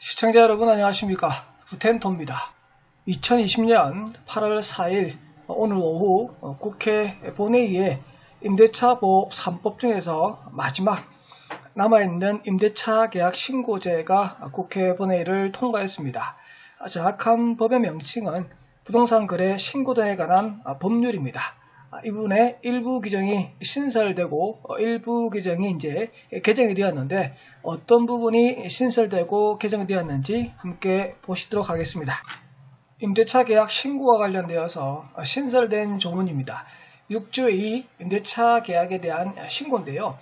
시청자 여러분 안녕하십니까. 부텐토입니다. 2020년 8월 4일 오늘 오후 국회 본회의에 임대차 보호 3법 중에서 마지막 남아있는 임대차 계약 신고제가 국회 본회의를 통과했습니다. 정확한 법의 명칭은 부동산 거래 신고 등에 관한 법률입니다. 이 부분의 일부 규정이 신설되고 일부 규정이 이제 개정이 되었는데 어떤 부분이 신설되고 개정되었는지 함께 보시도록 하겠습니다. 임대차 계약 신고와 관련되어서 신설된 조문입니다. 6조 2 임대차 계약에 대한 신고인데요.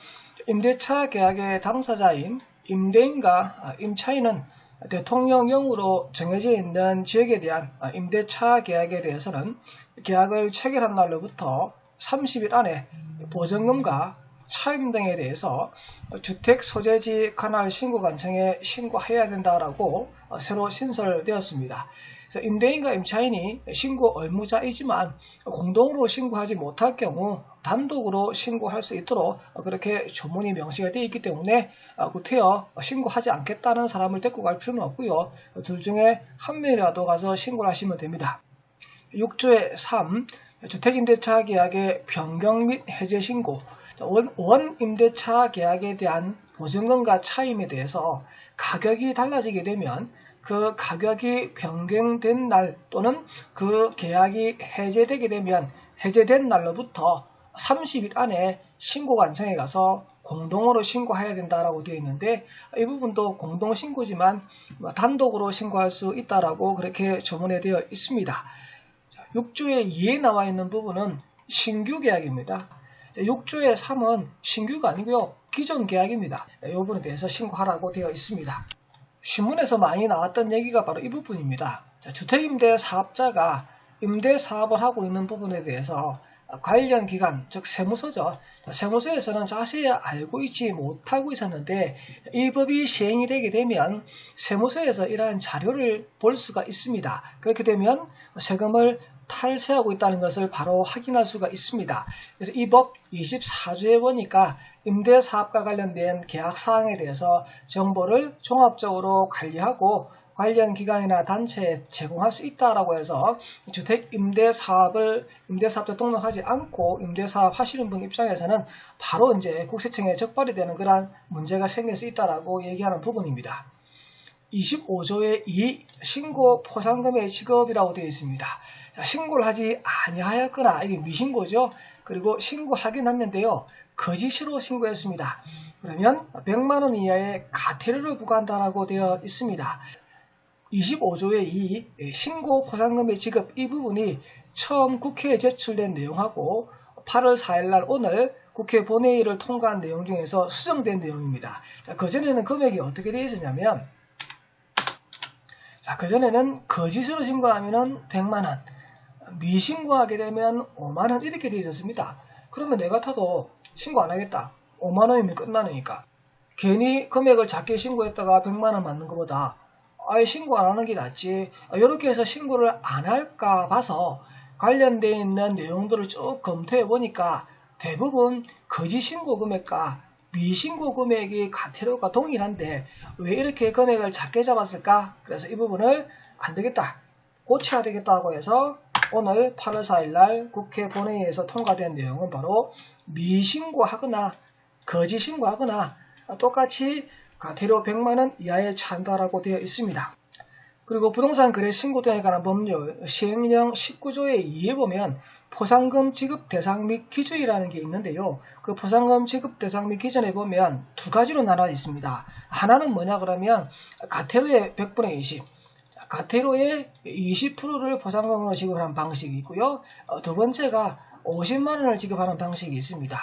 임대차 계약의 당사자인 임대인과 임차인은 대통령령으로 정해져 있는 지역에 대한 임대차 계약에 대해서는 계약을 체결한 날로부터 30일 안에 보증금과 차임 등에 대해서 주택 소재지 관할 신고관청에 신고해야 된다라고 새로 신설되었습니다. 그래서 임대인과 임차인이 신고 의무자이지만 공동으로 신고하지 못할 경우 단독으로 신고할 수 있도록 그렇게 조문이 명시가 되어 있기 때문에 구태여 신고하지 않겠다는 사람을 데리고 갈 필요는 없고요. 둘 중에 한 명이라도 가서 신고를 하시면 됩니다. 6조의 3 주택임대차 계약의 변경 및 해제 신고 원 임대차 계약에 대한 보증금과 차임에 대해서 가격이 달라지게 되면 그 가격이 변경된 날 또는 그 계약이 해제되게 되면 해제된 날로부터 30일 안에 신고관청에 가서 공동으로 신고해야 된다라고 되어 있는데 이 부분도 공동신고지만 단독으로 신고할 수 있다라고 그렇게 조문에 되어 있습니다. 6조의 2에 나와 있는 부분은 신규 계약입니다. 6조의 3은 신규가 아니고요. 기존 계약입니다. 이 부분에 대해서 신고하라고 되어 있습니다. 신문에서 많이 나왔던 얘기가 바로 이 부분입니다. 주택임대사업자가 임대사업을 하고 있는 부분에 대해서 관련 기관, 즉 세무서죠. 세무서에서는 자세히 알고 있지 못하고 있었는데 이 법이 시행이 되게 되면 세무서에서 이러한 자료를 볼 수가 있습니다. 그렇게 되면 세금을 탈세하고 있다는 것을 바로 확인할 수가 있습니다. 그래서 이 법 24조에 보니까 임대사업과 관련된 계약사항에 대해서 정보를 종합적으로 관리하고 관련 기관이나 단체에 제공할 수 있다라고 해서 주택 임대사업자 등록하지 않고 임대사업 하시는 분 입장에서는 바로 이제 국세청에 적발이 되는 그런 문제가 생길 수 있다라고 얘기하는 부분입니다. 25조의 2 신고 포상금의 지급이라고 되어 있습니다. 신고를 하지 아니하였거나 이게 미신고죠. 그리고 신고하긴 했는데요. 거짓으로 신고했습니다. 그러면 100만 원 이하의 과태료를 부과한다라고 되어 있습니다. 25조의 2 신고 포상금의 지급 이 부분이 처음 국회에 제출된 내용하고 8월 4일날 오늘 국회 본회의를 통과한 내용 중에서 수정된 내용입니다. 그전에는 금액이 어떻게 되어 있었냐면 그전에는 거짓으로 신고하면 100만원, 미신고하게 되면 5만원 이렇게 되어 있었습니다. 그러면 내 같아도 신고 안 하겠다. 5만원이면 끝나니까. 괜히 금액을 작게 신고했다가 100만원 맞는 것보다 아예 신고 안 하는 게 낫지. 이렇게 해서 신고를 안 할까 봐서 관련되어 있는 내용들을 쭉 검토해 보니까 대부분 거짓 신고 금액과 미신고 금액이 과태료가 동일한데 왜 이렇게 금액을 작게 잡았을까? 그래서 이 부분을 안 되겠다. 고쳐야 되겠다고 해서 오늘 8월 4일날 국회 본회의에서 통과된 내용은 바로 미신고하거나 거짓 신고하거나 똑같이 과태료 100만원 이하에 처한다라고 되어 있습니다. 그리고 부동산 거래 신고 등에 관한 법률 시행령 19조의 2에 보면 포상금 지급 대상 및 기준이라는 게 있는데요. 그 포상금 지급 대상 및 기준에 보면 두 가지로 나눠 있습니다. 하나는 뭐냐 그러면 과태료의 100분의 20, 과태료의 20%를 포상금으로 지급하는 방식이 있고요. 두 번째가 50만원을 지급하는 방식이 있습니다.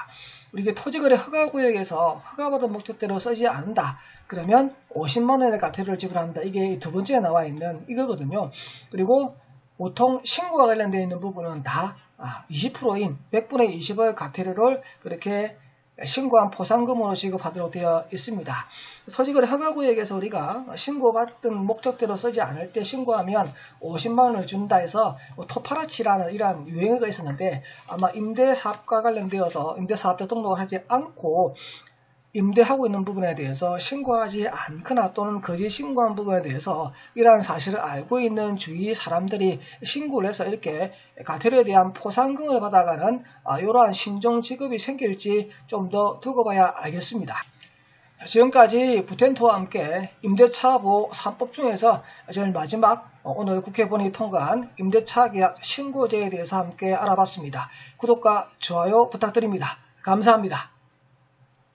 우리가 토지거래 허가구역에서 허가받은 목적대로 쓰지 않는다. 그러면 50만원의 과태료를 지불한다. 이게 두 번째에 나와 있는 이거거든요. 그리고 보통 신고와 관련되어 있는 부분은 다 20%인 100분의 20의 과태료를 그렇게 신고한 포상금으로 지급하도록 되어 있습니다. 토지거래 허가구역에서 우리가 신고받은 목적대로 쓰지 않을 때 신고하면 50만원을 준다 해서 토파라치라는 이러한 유행어가 있었는데 아마 임대사업과 관련되어서 임대사업자 등록을 하지 않고 임대하고 있는 부분에 대해서 신고하지 않거나 또는 거짓 신고한 부분에 대해서 이러한 사실을 알고 있는 주위 사람들이 신고를 해서 이렇게 과태료에 대한 포상금을 받아가는 이러한 신종 직업이 생길지 좀 더 두고 봐야 알겠습니다. 지금까지 부텐토와 함께 임대차 보호 3법 중에서 제일 마지막 오늘 국회 본회의 통과한 임대차 계약 신고제에 대해서 함께 알아봤습니다. 구독과 좋아요 부탁드립니다. 감사합니다.